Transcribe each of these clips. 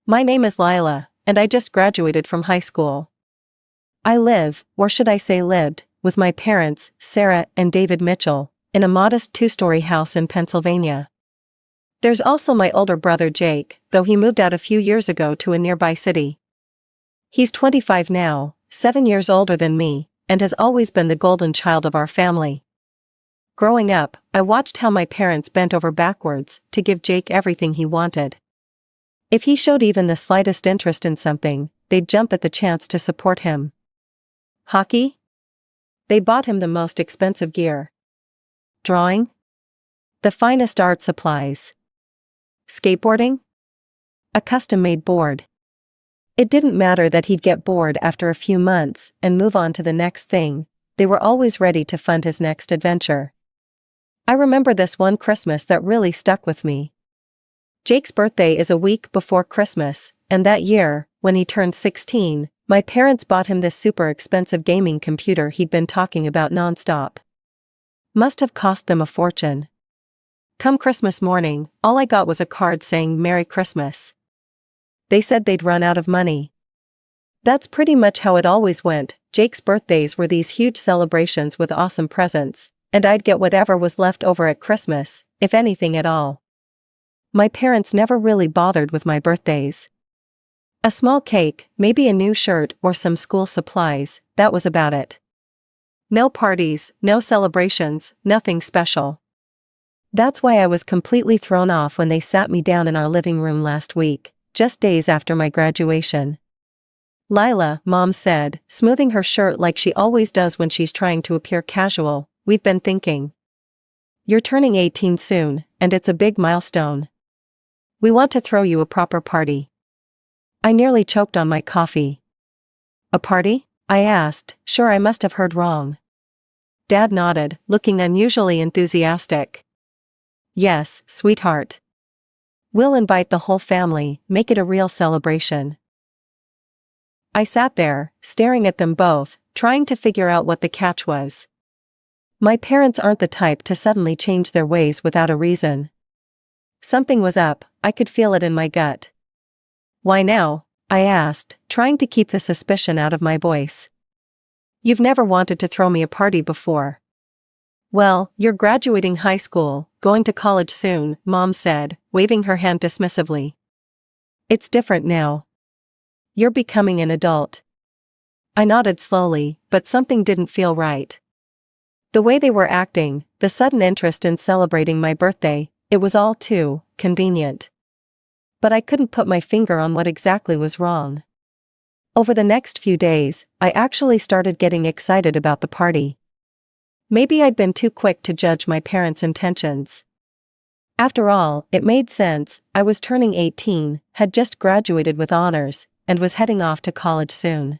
My name is Lila, and I just graduated from high school. I live, or should I say lived, with my parents, Sarah and David Mitchell, in a modest two-story house in Pennsylvania. There's also my older brother Jake, though he moved out a few years ago to a nearby city. He's 25 now, 7 years older than me, and has always been the golden child of our family. Growing up, I watched how my parents bent over backwards to give Jake everything he wanted. If he showed even the slightest interest in something, they'd jump at the chance to support him. Hockey? They bought him the most expensive gear. Drawing? The finest art supplies. Skateboarding? A custom-made board. It didn't matter that he'd get bored after a few months and move on to the next thing, they were always ready to fund his next adventure. I remember this one Christmas that really stuck with me. Jake's birthday is a week before Christmas, and that year, when he turned 16, my parents bought him this super expensive gaming computer he'd been talking about nonstop. Must have cost them a fortune. Come Christmas morning, all I got was a card saying Merry Christmas. They said they'd run out of money. That's pretty much how it always went. Jake's birthdays were these huge celebrations with awesome presents, and I'd get whatever was left over at Christmas, if anything at all. My parents never really bothered with my birthdays. A small cake, maybe a new shirt or some school supplies, that was about it. No parties, no celebrations, nothing special. That's why I was completely thrown off when they sat me down in our living room last week, just days after my graduation. Lila, Mom said, smoothing her shirt like she always does when she's trying to appear casual, we've been thinking. You're turning 18 soon, and it's a big milestone. We want to throw you a proper party. I nearly choked on my coffee. A party? I asked, sure I must have heard wrong. Dad nodded, looking unusually enthusiastic. Yes, sweetheart. We'll invite the whole family, make it a real celebration. I sat there, staring at them both, trying to figure out what the catch was. My parents aren't the type to suddenly change their ways without a reason. Something was up, I could feel it in my gut. Why now? I asked, trying to keep the suspicion out of my voice. You've never wanted to throw me a party before. Well, you're graduating high school, going to college soon, Mom said, waving her hand dismissively. It's different now. You're becoming an adult. I nodded slowly, but something didn't feel right. The way they were acting, the sudden interest in celebrating my birthday, it was all too convenient. But I couldn't put my finger on what exactly was wrong. Over the next few days, I actually started getting excited about the party. Maybe I'd been too quick to judge my parents' intentions. After all, it made sense, I was turning 18, had just graduated with honors, and was heading off to college soon.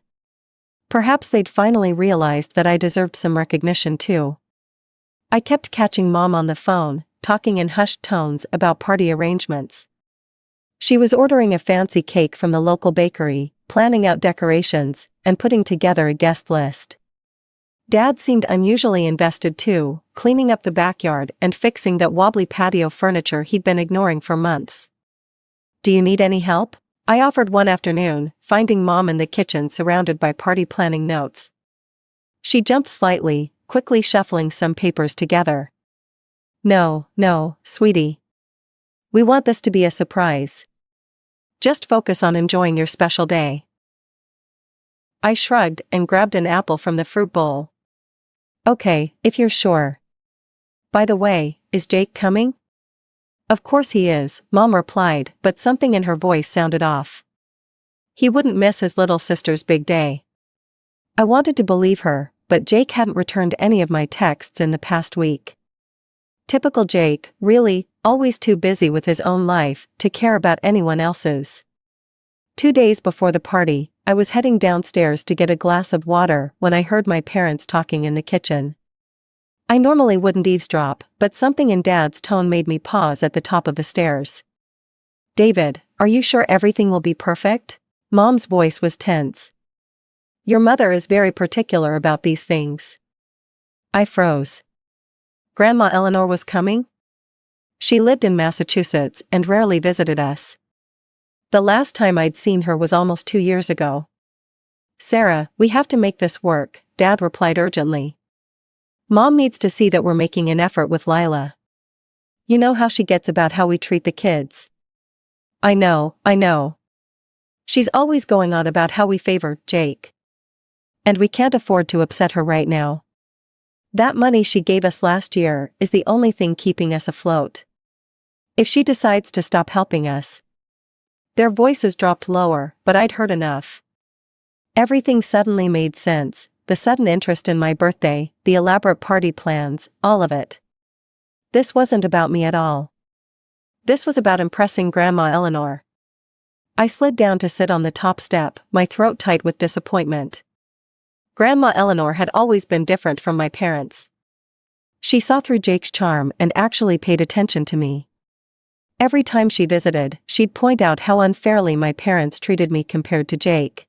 Perhaps they'd finally realized that I deserved some recognition too. I kept catching Mom on the phone, talking in hushed tones about party arrangements. She was ordering a fancy cake from the local bakery, planning out decorations, and putting together a guest list. Dad seemed unusually invested too, cleaning up the backyard and fixing that wobbly patio furniture he'd been ignoring for months. Do you need any help? I offered one afternoon, finding Mom in the kitchen surrounded by party planning notes. She jumped slightly, quickly shuffling some papers together. No, sweetie. We want this to be a surprise. Just focus on enjoying your special day. I shrugged and grabbed an apple from the fruit bowl. Okay, if you're sure. By the way, is Jake coming? Of course he is, Mom replied, but something in her voice sounded off. He wouldn't miss his little sister's big day. I wanted to believe her, but Jake hadn't returned any of my texts in the past week. Typical Jake, really, always too busy with his own life to care about anyone else's. 2 days before the party, I was heading downstairs to get a glass of water when I heard my parents talking in the kitchen. I normally wouldn't eavesdrop, but something in Dad's tone made me pause at the top of the stairs. David, are you sure everything will be perfect? Mom's voice was tense. Your mother is very particular about these things. I froze. Grandma Eleanor was coming? She lived in Massachusetts and rarely visited us. The last time I'd seen her was almost 2 years ago. Sarah, we have to make this work, Dad replied urgently. Mom needs to see that we're making an effort with Lila. You know how she gets about how we treat the kids. I know. She's always going on about how we favor Jake. And we can't afford to upset her right now. That money she gave us last year is the only thing keeping us afloat. If she decides to stop helping us. Their voices dropped lower, but I'd heard enough. Everything suddenly made sense, the sudden interest in my birthday, the elaborate party plans, all of it. This wasn't about me at all. This was about impressing Grandma Eleanor. I slid down to sit on the top step, my throat tight with disappointment. Grandma Eleanor had always been different from my parents. She saw through Jake's charm and actually paid attention to me. Every time she visited, she'd point out how unfairly my parents treated me compared to Jake.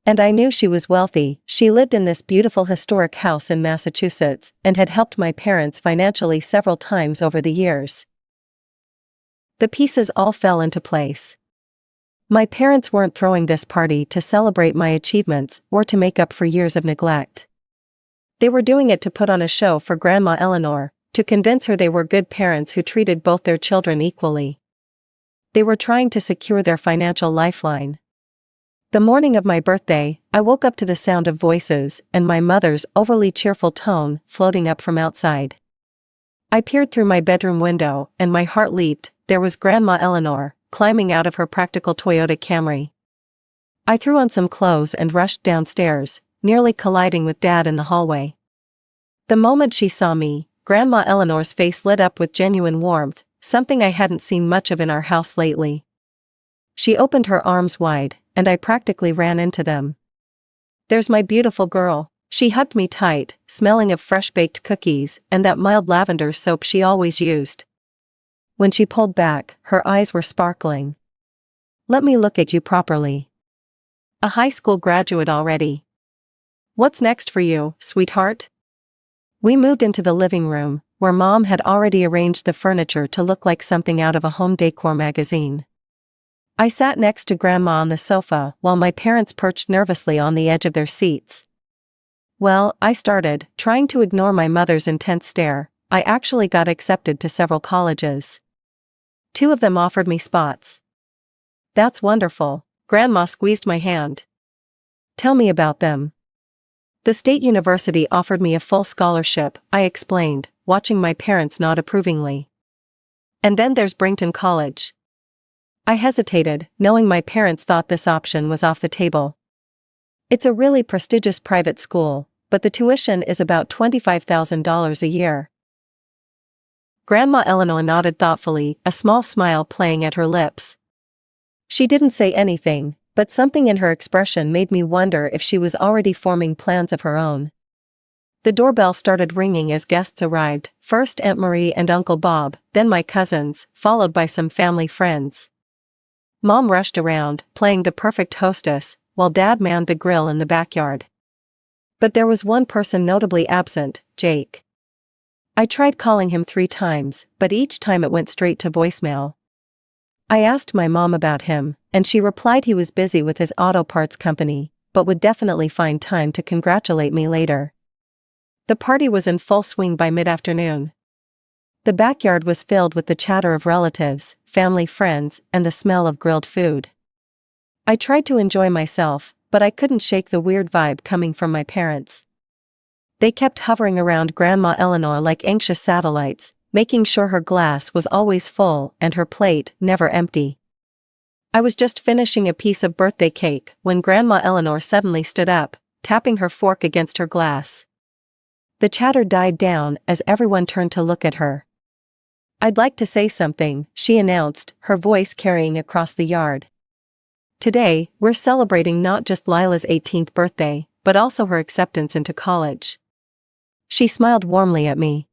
And I knew she was wealthy. She lived in this beautiful historic house in Massachusetts and had helped my parents financially several times over the years. The pieces all fell into place. My parents weren't throwing this party to celebrate my achievements or to make up for years of neglect. They were doing it to put on a show for Grandma Eleanor, to convince her they were good parents who treated both their children equally. They were trying to secure their financial lifeline. The morning of my birthday, I woke up to the sound of voices and my mother's overly cheerful tone floating up from outside. I peered through my bedroom window and my heart leaped. There was Grandma Eleanor, climbing out of her practical Toyota Camry. I threw on some clothes and rushed downstairs, nearly colliding with Dad in the hallway. The moment she saw me, Grandma Eleanor's face lit up with genuine warmth, something I hadn't seen much of in our house lately. She opened her arms wide, and I practically ran into them. There's my beautiful girl. She hugged me tight, smelling of fresh-baked cookies and that mild lavender soap she always used. When she pulled back, her eyes were sparkling. Let me look at you properly. A high school graduate already. What's next for you, sweetheart? We moved into the living room, where Mom had already arranged the furniture to look like something out of a home decor magazine. I sat next to Grandma on the sofa while my parents perched nervously on the edge of their seats. Well, I started, trying to ignore my mother's intense stare. I actually got accepted to several colleges. 2 of them offered me spots. That's wonderful. Grandma squeezed my hand. Tell me about them. The state university offered me a full scholarship, I explained, watching my parents nod approvingly. And then there's Brington College. I hesitated, knowing my parents thought this option was off the table. It's a really prestigious private school, but the tuition is about $25,000 a year. Grandma Eleanor nodded thoughtfully, a small smile playing at her lips. She didn't say anything, but something in her expression made me wonder if she was already forming plans of her own. The doorbell started ringing as guests arrived, first Aunt Marie and Uncle Bob, then my cousins, followed by some family friends. Mom rushed around, playing the perfect hostess, while Dad manned the grill in the backyard. But there was one person notably absent, Jake. I tried calling him 3 times, but each time it went straight to voicemail. I asked my mom about him, and she replied he was busy with his auto parts company, but would definitely find time to congratulate me later. The party was in full swing by mid-afternoon. The backyard was filled with the chatter of relatives, family friends, and the smell of grilled food. I tried to enjoy myself, but I couldn't shake the weird vibe coming from my parents. They kept hovering around Grandma Eleanor like anxious satellites, making sure her glass was always full and her plate never empty. I was just finishing a piece of birthday cake when Grandma Eleanor suddenly stood up, tapping her fork against her glass. The chatter died down as everyone turned to look at her. I'd like to say something, she announced, her voice carrying across the yard. Today, we're celebrating not just Lila's 18th birthday, but also her acceptance into college. She smiled warmly at me.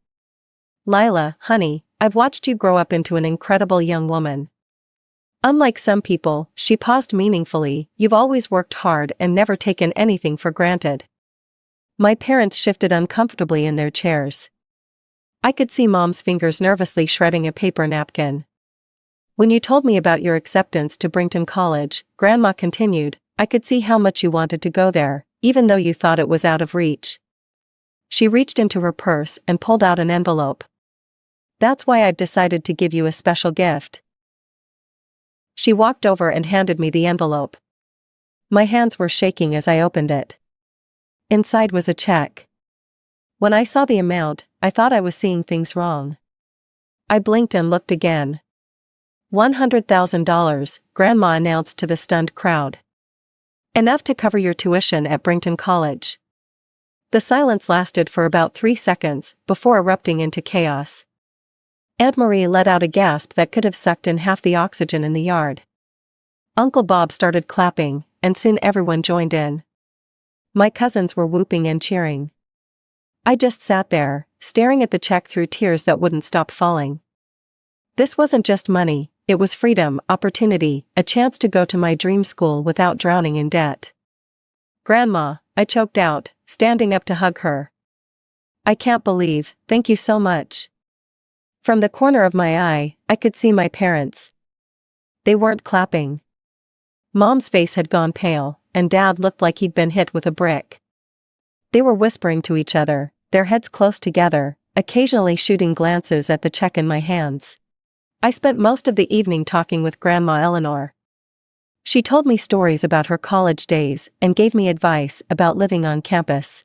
Lila, honey, I've watched you grow up into an incredible young woman. Unlike some people, she paused meaningfully, you've always worked hard and never taken anything for granted. My parents shifted uncomfortably in their chairs. I could see Mom's fingers nervously shredding a paper napkin. When you told me about your acceptance to Brinkton College, Grandma continued, I could see how much you wanted to go there, even though you thought it was out of reach. She reached into her purse and pulled out an envelope. That's why I've decided to give you a special gift. She walked over and handed me the envelope. My hands were shaking as I opened it. Inside was a check. When I saw the amount, I thought I was seeing things wrong. I blinked and looked again. $100,000, Grandma announced to the stunned crowd. Enough to cover your tuition at Brinkton College. The silence lasted for about 3 seconds, before erupting into chaos. Aunt Marie let out a gasp that could have sucked in half the oxygen in the yard. Uncle Bob started clapping, and soon everyone joined in. My cousins were whooping and cheering. I just sat there, staring at the check through tears that wouldn't stop falling. This wasn't just money, it was freedom, opportunity, a chance to go to my dream school without drowning in debt. Grandma, I choked out, standing up to hug her. I can't believe, thank you so much. From the corner of my eye, I could see my parents. They weren't clapping. Mom's face had gone pale, and Dad looked like he'd been hit with a brick. They were whispering to each other, their heads close together, occasionally shooting glances at the check in my hands. I spent most of the evening talking with Grandma Eleanor. She told me stories about her college days and gave me advice about living on campus.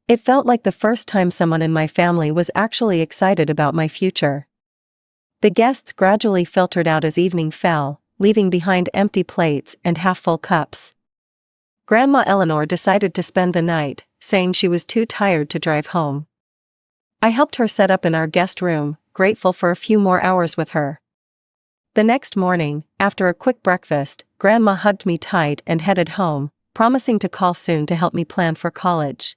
It felt like the first time someone in my family was actually excited about my future. The guests gradually filtered out as evening fell, leaving behind empty plates and half-full cups. Grandma Eleanor decided to spend the night, saying she was too tired to drive home. I helped her set up in our guest room, grateful for a few more hours with her. The next morning, after a quick breakfast, Grandma hugged me tight and headed home, promising to call soon to help me plan for college.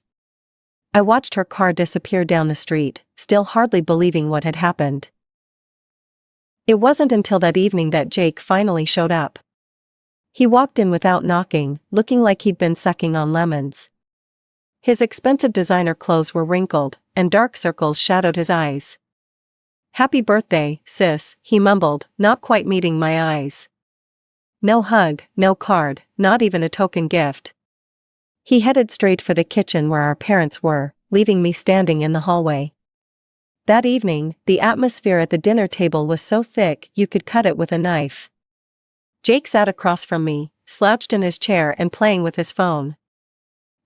I watched her car disappear down the street, still hardly believing what had happened. It wasn't until that evening that Jake finally showed up. He walked in without knocking, looking like he'd been sucking on lemons. His expensive designer clothes were wrinkled, and dark circles shadowed his eyes. Happy birthday, sis, he mumbled, not quite meeting my eyes. No hug, no card, not even a token gift. He headed straight for the kitchen where our parents were, leaving me standing in the hallway. That evening, the atmosphere at the dinner table was so thick you could cut it with a knife. Jake sat across from me, slouched in his chair and playing with his phone.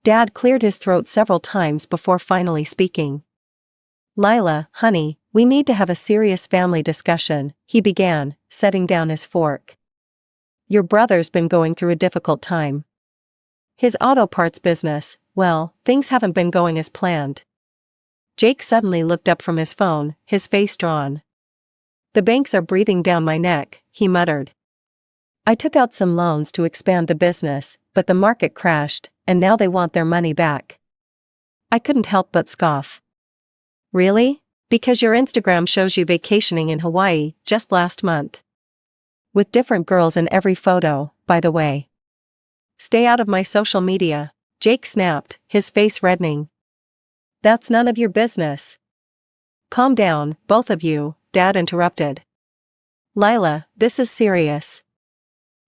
Dad cleared his throat several times before finally speaking. Lila, honey, we need to have a serious family discussion, he began, setting down his fork. Your brother's been going through a difficult time. His auto parts business, well, things haven't been going as planned. Jake suddenly looked up from his phone, his face drawn. The banks are breathing down my neck, he muttered. I took out some loans to expand the business, but the market crashed, and now they want their money back. I couldn't help but scoff. Really? Because your Instagram shows you vacationing in Hawaii, just last month. With different girls in every photo, by the way. Stay out of my social media, Jake snapped, his face reddening. That's none of your business. Calm down, both of you, Dad interrupted. Lila, this is serious.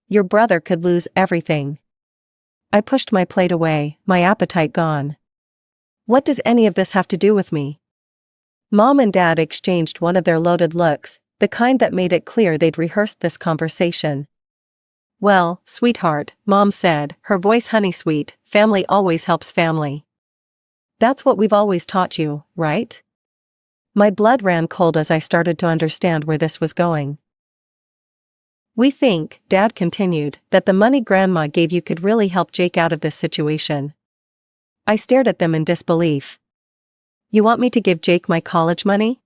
Your brother could lose everything. I pushed my plate away, my appetite gone. What does any of this have to do with me? Mom and Dad exchanged one of their loaded looks, the kind that made it clear they'd rehearsed this conversation. Well, sweetheart, Mom said, her voice honey-sweet, family always helps family. That's what we've always taught you, right? My blood ran cold as I started to understand where this was going. We think, Dad continued, that the money Grandma gave you could really help Jake out of this situation. I stared at them in disbelief. You want me to give Jake my college money?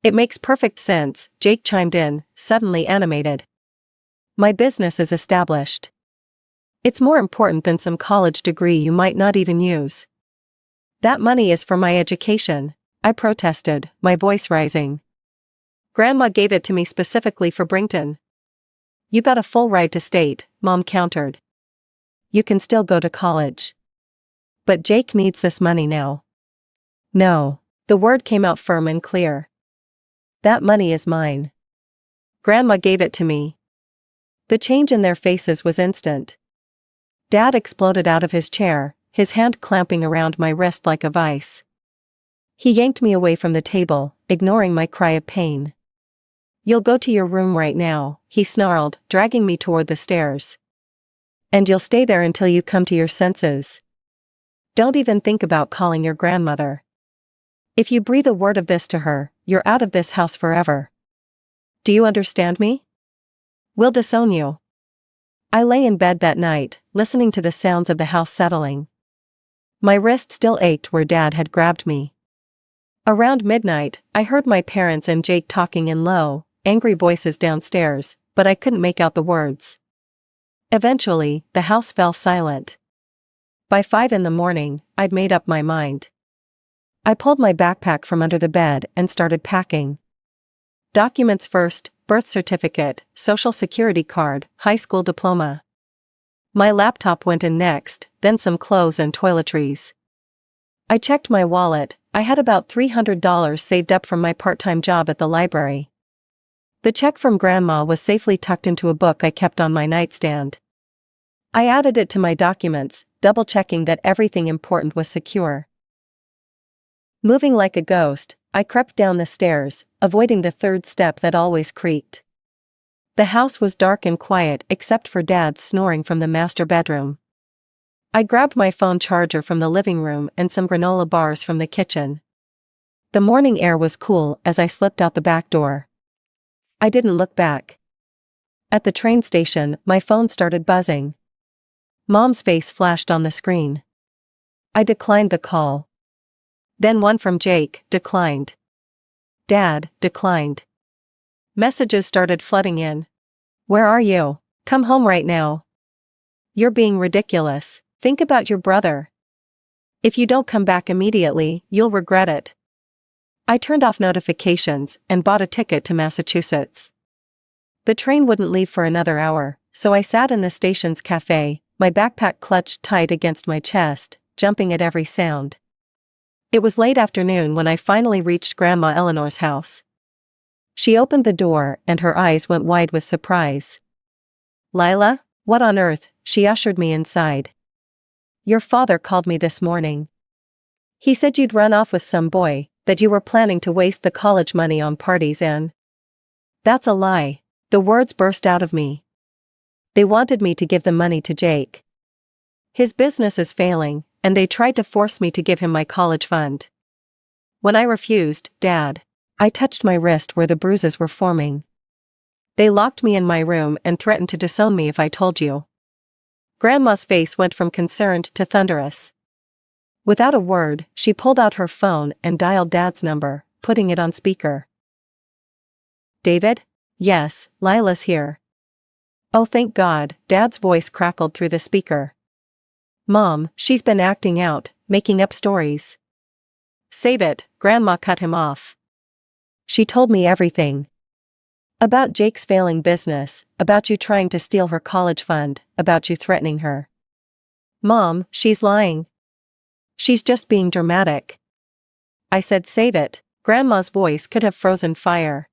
It makes perfect sense, Jake chimed in, suddenly animated. My business is established. It's more important than some college degree you might not even use. That money is for my education, I protested, my voice rising. Grandma gave it to me specifically for Brinkton. You got a full ride to state, Mom countered. You can still go to college. But Jake needs this money now. No, the word came out firm and clear. That money is mine. Grandma gave it to me." The change in their faces was instant. Dad exploded out of his chair, his hand clamping around my wrist like a vice. He yanked me away from the table, ignoring my cry of pain. "You'll go to your room right now," he snarled, dragging me toward the stairs. "And you'll stay there until you come to your senses. Don't even think about calling your grandmother. If you breathe a word of this to her, you're out of this house forever. Do you understand me? We'll disown you." I lay in bed that night, listening to the sounds of the house settling. My wrist still ached where Dad had grabbed me. Around midnight, I heard my parents and Jake talking in low, angry voices downstairs, but I couldn't make out the words. Eventually, the house fell silent. By 5 a.m, I'd made up my mind. I pulled my backpack from under the bed and started packing. Documents first: birth certificate, social security card, high school diploma. My laptop went in next, then some clothes and toiletries. I checked my wallet. I had about $300 saved up from my part-time job at the library. The check from Grandma was safely tucked into a book I kept on my nightstand. I added it to my documents, double-checking that everything important was secure. Moving like a ghost, I crept down the stairs, avoiding the third step that always creaked. The house was dark and quiet except for Dad's snoring from the master bedroom. I grabbed my phone charger from the living room and some granola bars from the kitchen. The morning air was cool as I slipped out the back door. I didn't look back. At the train station, my phone started buzzing. Mom's face flashed on the screen. I declined the call. Then one from Jake, declined. Dad, declined. Messages started flooding in. "Where are you? Come home right now. You're being ridiculous. Think about your brother. If you don't come back immediately, you'll regret it." I turned off notifications and bought a ticket to Massachusetts. The train wouldn't leave for another hour, so I sat in the station's cafe, my backpack clutched tight against my chest, jumping at every sound. It was late afternoon when I finally reached Grandma Eleanor's house. She opened the door and her eyes went wide with surprise. "Lila, what on earth?" She ushered me inside. "Your father called me this morning. He said you'd run off with some boy, that you were planning to waste the college money on parties and—" "That's a lie." The words burst out of me. "They wanted me to give the money to Jake. His business is failing, and they tried to force me to give him my college fund. When I refused, Dad—" I touched my wrist where the bruises were forming. "They locked me in my room and threatened to disown me if I told you." Grandma's face went from concerned to thunderous. Without a word, she pulled out her phone and dialed Dad's number, putting it on speaker. "David? Yes, Lila's here." "Oh, thank God," Dad's voice crackled through the speaker. "Mom, she's been acting out, making up stories." "Save it," Grandma cut him off. "She told me everything. About Jake's failing business, about you trying to steal her college fund, about you threatening her." "Mom, she's lying. She's just being dramatic." I said save it. Grandma's voice could have frozen fire.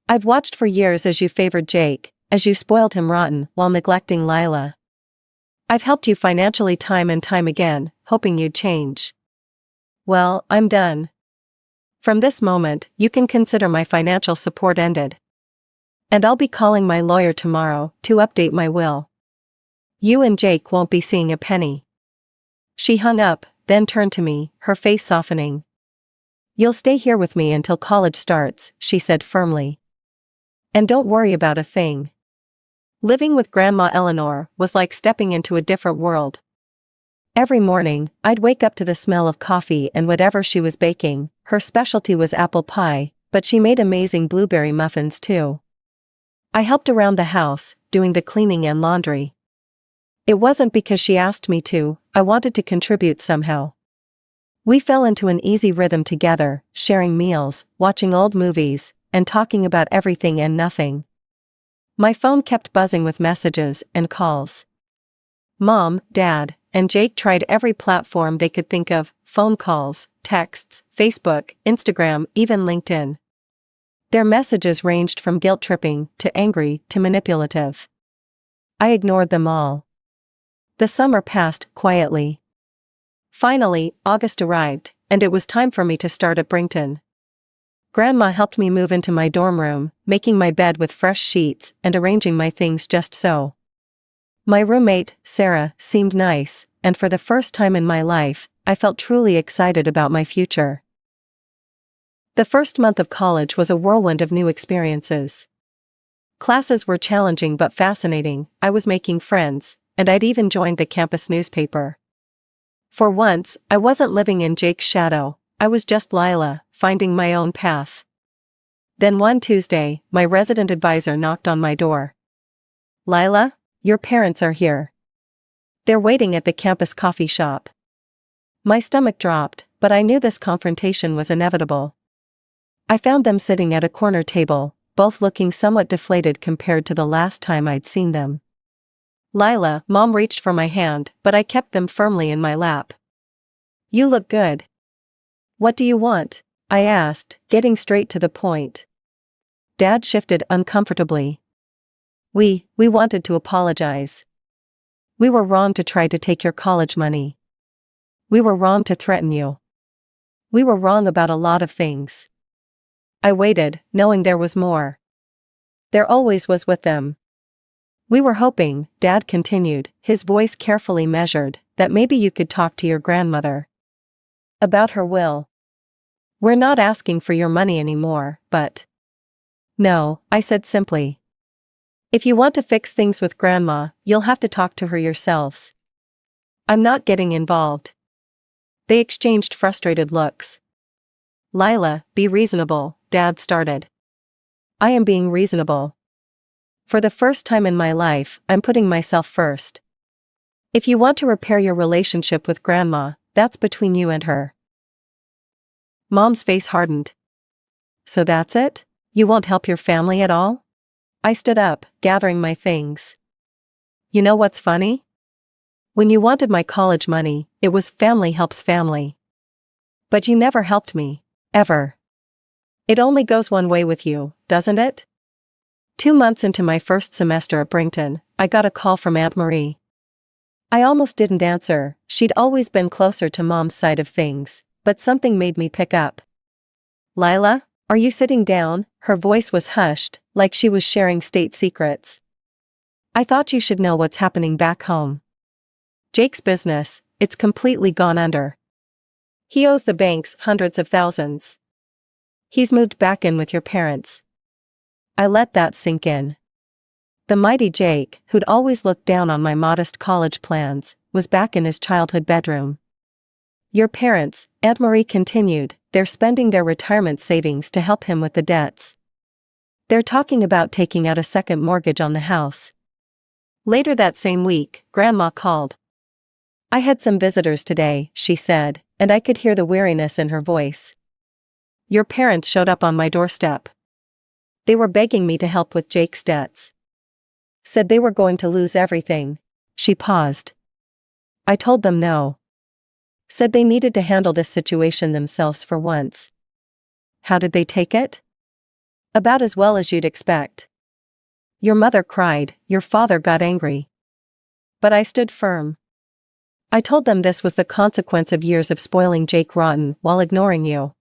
"I've watched for years as you favored Jake, as you spoiled him rotten while neglecting Lila. I've helped you financially time and time again, hoping you'd change. Well, I'm done. From this moment, you can consider my financial support ended. And I'll be calling my lawyer tomorrow to update my will. You and Jake won't be seeing a penny." She hung up, then turned to me, her face softening. "You'll stay here with me until college starts," she said firmly. "And don't worry about a thing." Living with Grandma Eleanor was like stepping into a different world. Every morning, I'd wake up to the smell of coffee and whatever she was baking. Her specialty was apple pie, but she made amazing blueberry muffins too. I helped around the house, doing the cleaning and laundry. It wasn't because she asked me to, I wanted to contribute somehow. We fell into an easy rhythm together, sharing meals, watching old movies, and talking about everything and nothing. My phone kept buzzing with messages and calls. Mom, Dad, and Jake tried every platform they could think of: phone calls, texts, Facebook, Instagram, even LinkedIn. Their messages ranged from guilt-tripping to angry to manipulative. I ignored them all. The summer passed quietly. Finally, August arrived, and it was time for me to start at Brington. Grandma helped me move into my dorm room, making my bed with fresh sheets and arranging my things just so. My roommate, Sarah, seemed nice, and for the first time in my life, I felt truly excited about my future. The first month of college was a whirlwind of new experiences. Classes were challenging but fascinating, I was making friends, and I'd even joined the campus newspaper. For once, I wasn't living in Jake's shadow, I was just Lila, finding my own path. Then one Tuesday, my resident advisor knocked on my door. "Lila, your parents are here. They're waiting at the campus coffee shop." My stomach dropped, but I knew this confrontation was inevitable. I found them sitting at a corner table, both looking somewhat deflated compared to the last time I'd seen them. "Lila," Mom reached for my hand, but I kept them firmly in my lap. "You look good. What do you want?" I asked, getting straight to the point. Dad shifted uncomfortably. We wanted to apologize. We were wrong to try to take your college money. We were wrong to threaten you. We were wrong about a lot of things." I waited, knowing there was more. There always was with them. "We were hoping," Dad continued, his voice carefully measured, "that maybe you could talk to your grandmother about her will. We're not asking for your money anymore, but—" "No," I said simply. "If you want to fix things with Grandma, you'll have to talk to her yourselves. I'm not getting involved." They exchanged frustrated looks. "Lila, be reasonable," Dad started. "I am being reasonable. For the first time in my life, I'm putting myself first. If you want to repair your relationship with Grandma, that's between you and her." Mom's face hardened. "So that's it? You won't help your family at all?" I stood up, gathering my things. "You know what's funny? When you wanted my college money, it was family helps family. But you never helped me, ever. It only goes one way with you, doesn't it?" 2 months into my first semester at Brington, I got a call from Aunt Marie. I almost didn't answer, she'd always been closer to Mom's side of things, but something made me pick up. "Lila, are you sitting down?" Her voice was hushed, like she was sharing state secrets. "I thought you should know what's happening back home. Jake's business, it's completely gone under. He owes the banks hundreds of thousands. He's moved back in with your parents." I let that sink in. The mighty Jake, who'd always looked down on my modest college plans, was back in his childhood bedroom. "Your parents," Aunt Marie continued, "they're spending their retirement savings to help him with the debts. They're talking about taking out a second mortgage on the house." Later that same week, Grandma called. "I had some visitors today," she said, and I could hear the weariness in her voice. "Your parents showed up on my doorstep. They were begging me to help with Jake's debts. Said they were going to lose everything." She paused. I told them no. Said they needed to handle this situation themselves for once. "How did they take it?" "About as well as you'd expect. Your mother cried, your father got angry. But I stood firm. I told them this was the consequence of years of spoiling Jake rotten while ignoring you."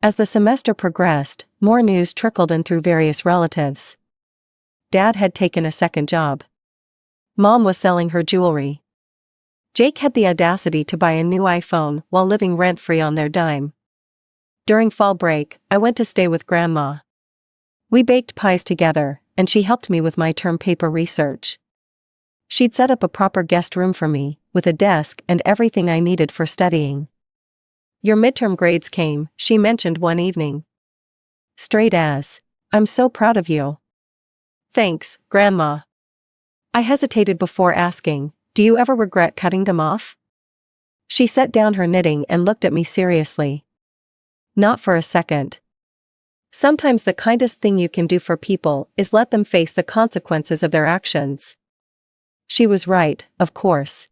As the semester progressed, more news trickled in through various relatives. Dad had taken a second job. Mom was selling her jewelry. Jake had the audacity to buy a new iPhone while living rent-free on their dime. During fall break, I went to stay with Grandma. We baked pies together, and she helped me with my term paper research. She'd set up a proper guest room for me, with a desk and everything I needed for studying. "Your midterm grades came," she mentioned one evening. "Straight A's. I'm so proud of you." "Thanks, Grandma." I hesitated before asking, "Do you ever regret cutting them off?" She set down her knitting and looked at me seriously. "Not for a second. Sometimes the kindest thing you can do for people is let them face the consequences of their actions." She was right, of course.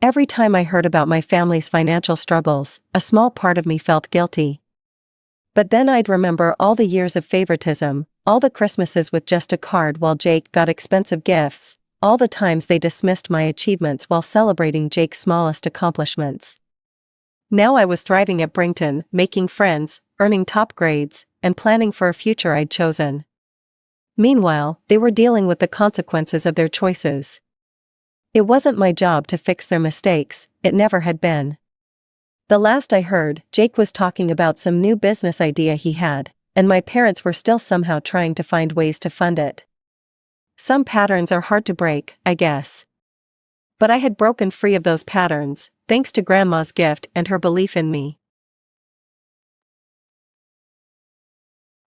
Every time I heard about my family's financial struggles, a small part of me felt guilty. But then I'd remember all the years of favoritism, all the Christmases with just a card while Jake got expensive gifts, all the times they dismissed my achievements while celebrating Jake's smallest accomplishments. Now I was thriving at Brington, making friends, earning top grades, and planning for a future I'd chosen. Meanwhile, they were dealing with the consequences of their choices. It wasn't my job to fix their mistakes, it never had been. The last I heard, Jake was talking about some new business idea he had, and my parents were still somehow trying to find ways to fund it. Some patterns are hard to break, I guess. But I had broken free of those patterns, thanks to Grandma's gift and her belief in me.